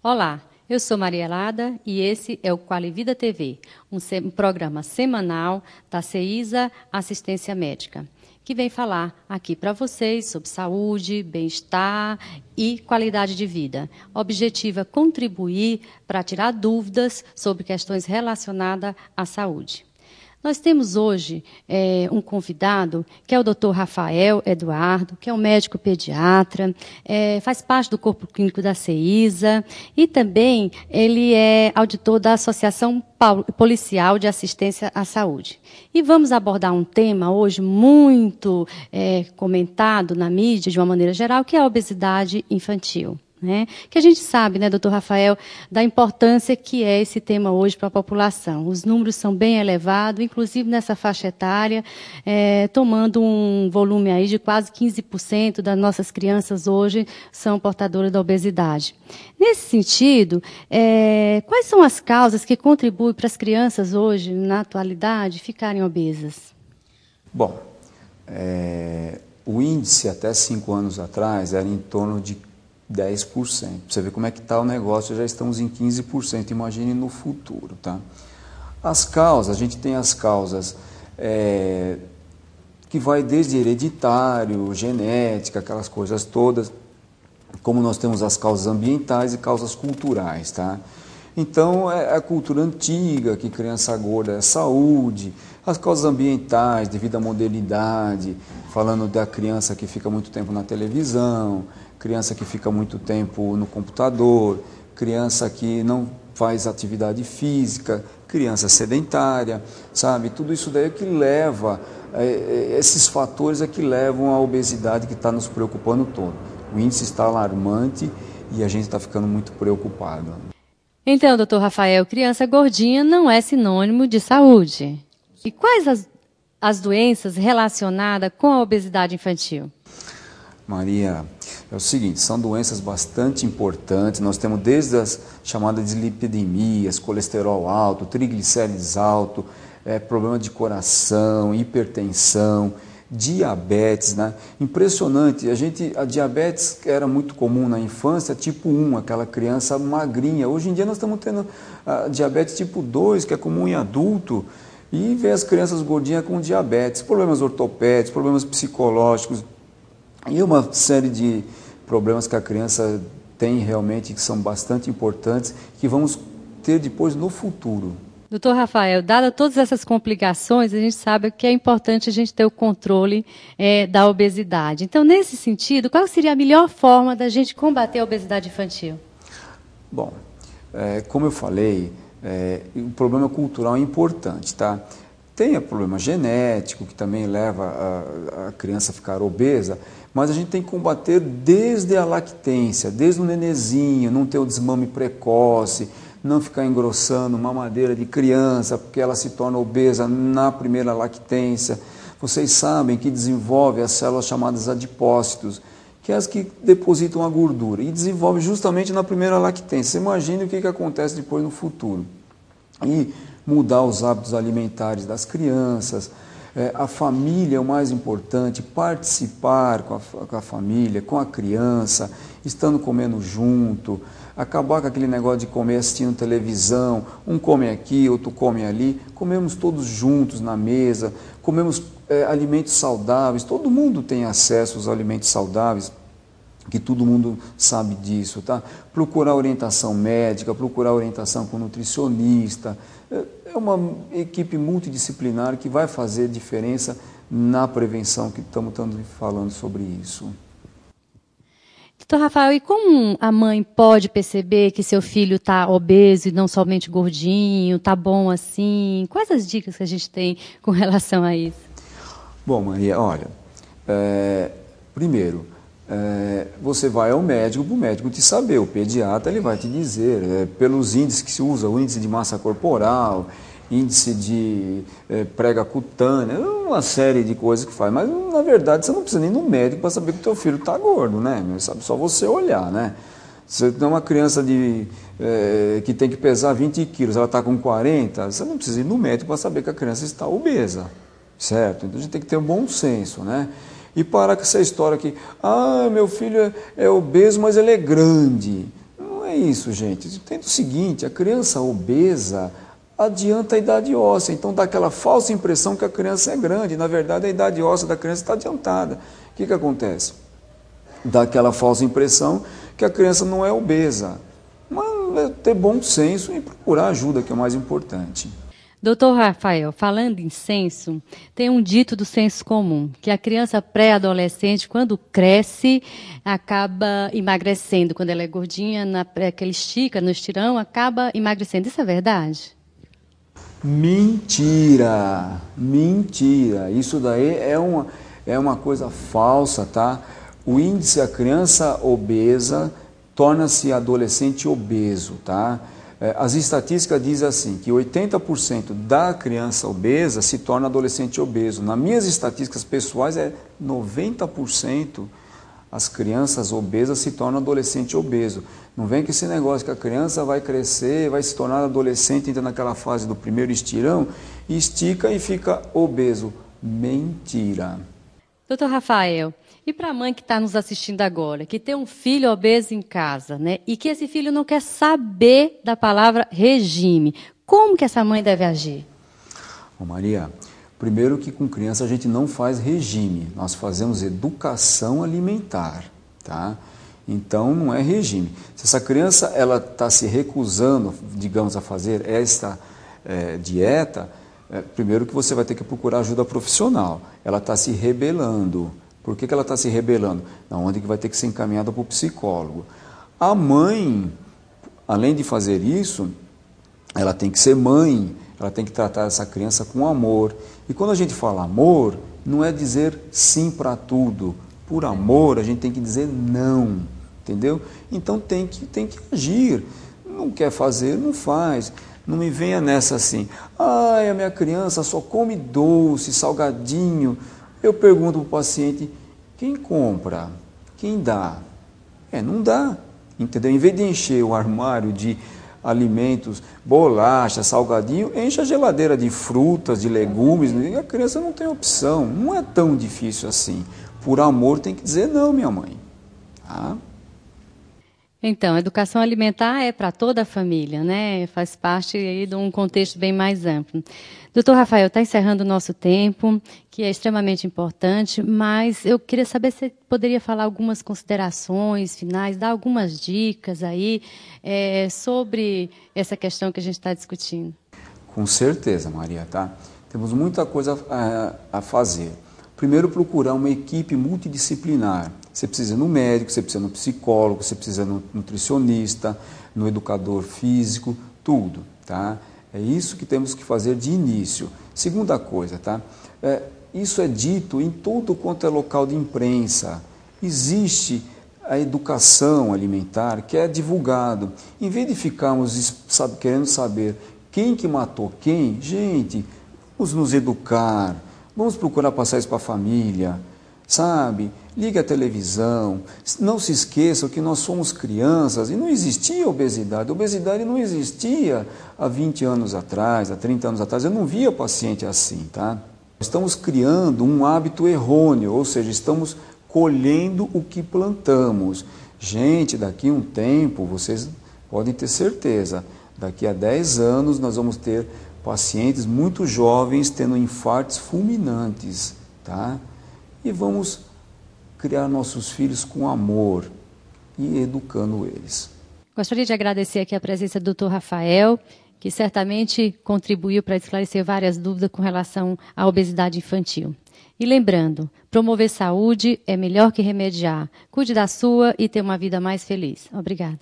Olá, eu sou Maria Elada e esse é o Qualivida TV, um programa semanal da CEISA Assistência Médica, que vem falar aqui para vocês sobre saúde, bem-estar e qualidade de vida. O objetivo é contribuir para tirar dúvidas sobre questões relacionadas à saúde. Nós temos hoje um convidado, que é o Dr. Rafael Eduardo, que é um médico pediatra, faz parte do corpo clínico da CEISA e também ele é auditor da Associação Policial de Assistência à Saúde. E vamos abordar um tema hoje muito comentado na mídia, de uma maneira geral, que é a obesidade infantil. Que a gente sabe, né, doutor Rafael, da importância que é esse tema hoje para a população. Os números são bem elevados, inclusive nessa faixa etária, tomando um volume aí de quase 15% das nossas crianças hoje são portadoras da obesidade. Nesse sentido, quais são as causas que contribuem para as crianças hoje, na atualidade, ficarem obesas? Bom, o índice até 5 anos atrás era em torno de 10%. Você vê como é que está o negócio, já estamos em 15%, imagine no futuro, tá? As causas, a gente tem as causas que vai desde hereditário, genética, aquelas coisas todas, como nós temos as causas ambientais e causas culturais, tá? Então, é a cultura antiga, que criança gorda é saúde, as causas ambientais, devido à modernidade, falando da criança que fica muito tempo na televisão, criança que fica muito tempo no computador, criança que não faz atividade física, criança sedentária, sabe? Tudo isso daí é que leva, esses fatores é que levam à obesidade que está nos preocupando todo. O índice está alarmante e a gente está ficando muito preocupado. Então, doutor Rafael, criança gordinha não é sinônimo de saúde. E quais as doenças relacionadas com a obesidade infantil? Maria, é o seguinte, são doenças bastante importantes, nós temos desde as chamadas dislipidemias, colesterol alto, triglicérides alto, problema de coração, hipertensão, diabetes, né? Impressionante, a diabetes era muito comum na infância, tipo 1, aquela criança magrinha. Hoje em dia nós estamos tendo a diabetes tipo 2, que é comum em adulto, e vê as crianças gordinhas com diabetes, problemas ortopédicos, problemas psicológicos, e uma série de problemas que a criança tem realmente, que são bastante importantes, que vamos ter depois no futuro. Doutor Rafael, dadas todas essas complicações, a gente sabe que é importante a gente ter o controle da obesidade. Então, nesse sentido, qual seria a melhor forma da gente combater a obesidade infantil? Bom, como eu falei, o problema cultural é importante, tá? Tem o problema genético, que também leva a criança a ficar obesa, mas a gente tem que combater desde a lactência, desde o nenezinho, não ter o desmame precoce, não ficar engrossando mamadeira de criança, porque ela se torna obesa na primeira lactência. Vocês sabem que desenvolve as células chamadas adipócitos, que é as que depositam a gordura, e desenvolve justamente na primeira lactência. Você imagina o que acontece depois no futuro. E mudar os hábitos alimentares das crianças, a família é o mais importante, participar com a família, com a criança, estando comendo junto, acabar com aquele negócio de comer assistindo televisão, um come aqui, outro come ali, comemos todos juntos na mesa, comemos alimentos saudáveis, todo mundo tem acesso aos alimentos saudáveis, que todo mundo sabe disso, tá? Procurar orientação médica, procurar orientação com nutricionista, é uma equipe multidisciplinar que vai fazer diferença na prevenção, que estamos falando sobre isso. Doutor Rafael, e como a mãe pode perceber que seu filho está obeso e não somente gordinho, está bom assim? Quais as dicas que a gente tem com relação a isso? Bom, Maria, olha, primeiro, você vai ao médico, para o médico te saber, o pediatra ele vai te dizer, pelos índices que se usa, o índice de massa corporal, índice de prega cutânea, uma série de coisas que faz, mas na verdade você não precisa nem ir no médico para saber que o teu filho está gordo, né? Sabe, só você olhar, né? Você tem uma criança que tem que pesar 20 quilos, ela está com 40, você não precisa ir no médico para saber que a criança está obesa, certo? Então a gente tem que ter um bom senso, né? E parar com essa história que, meu filho é obeso, mas ele é grande. Não é é isso, gente. Entenda o seguinte, a criança obesa adianta a idade óssea, então dá aquela falsa impressão que a criança é grande, na verdade a idade óssea da criança está adiantada. O que acontece? Dá aquela falsa impressão que a criança não é obesa. Mas é ter bom senso e procurar ajuda, que é o mais importante. Doutor Rafael, falando em senso, tem um dito do senso comum, que a criança pré-adolescente, quando cresce, acaba emagrecendo. Quando ela é gordinha, que ela estica no estirão, acaba emagrecendo. Isso é verdade? Mentira! Mentira! Isso daí é uma coisa falsa, tá? O índice, a criança obesa torna-se adolescente obeso, tá? As estatísticas dizem assim, que 80% da criança obesa se torna adolescente obeso. Nas minhas estatísticas pessoais, 90% as crianças obesas se tornam adolescente obeso. Não vem com esse negócio que a criança vai crescer, vai se tornar adolescente, entra naquela fase do primeiro estirão, estica e fica obeso. Mentira. Doutor Rafael, e para a mãe que está nos assistindo agora, que tem um filho obeso em casa, né, e que esse filho não quer saber da palavra regime, como que essa mãe deve agir? Ô Maria, primeiro que com criança a gente não faz regime, nós fazemos educação alimentar, tá? Então não é regime. Se essa criança ela está se recusando, digamos, a fazer esta dieta, primeiro que você vai ter que procurar ajuda profissional. Ela está se rebelando. Por que ela está se rebelando? Onde que vai ter que ser encaminhada para o psicólogo. A mãe, além de fazer isso, ela tem que ser mãe, ela tem que tratar essa criança com amor. E quando a gente fala amor, não é dizer sim para tudo. Por amor, a gente tem que dizer não, entendeu? Então tem que agir. Não quer fazer, não faz. Não me venha nessa assim, a minha criança só come doce, salgadinho. Eu pergunto para o paciente, quem compra? Quem dá? Não dá, entendeu? Em vez de encher o armário de alimentos, bolacha, salgadinho, enche a geladeira de frutas, de legumes, a criança não tem opção, não é tão difícil assim. Por amor tem que dizer não, minha mãe. Tá? Então, a educação alimentar é para toda a família, né? Faz parte aí de um contexto bem mais amplo. Doutor Rafael, está encerrando o nosso tempo, que é extremamente importante, mas eu queria saber se você poderia falar algumas considerações finais, dar algumas dicas aí sobre essa questão que a gente está discutindo. Com certeza, Maria, tá? Temos muita coisa a fazer. Primeiro, procurar uma equipe multidisciplinar. Você precisa ir no médico, você precisa ir no psicólogo, você precisa ir no nutricionista, no educador físico, tudo, tá? É isso que temos que fazer de início. Segunda coisa, tá? Isso é dito em todo quanto é local de imprensa. Existe a educação alimentar que é divulgado. Em vez de ficarmos querendo saber quem que matou quem, gente, vamos nos educar, vamos procurar passar isso para a família, sabe? Ligue a televisão, não se esqueçam que nós somos crianças e não existia obesidade. Obesidade não existia há 20 anos atrás, há 30 anos atrás. Eu não via paciente assim, tá? Estamos criando um hábito errôneo, ou seja, estamos colhendo o que plantamos. Gente, daqui a um tempo, vocês podem ter certeza, daqui a 10 anos nós vamos ter pacientes muito jovens tendo infartos fulminantes, tá? E vamos criar nossos filhos com amor e educando eles. Gostaria de agradecer aqui a presença do Dr. Rafael, que certamente contribuiu para esclarecer várias dúvidas com relação à obesidade infantil. E lembrando, promover saúde é melhor que remediar. Cuide da sua e tenha uma vida mais feliz. Obrigada.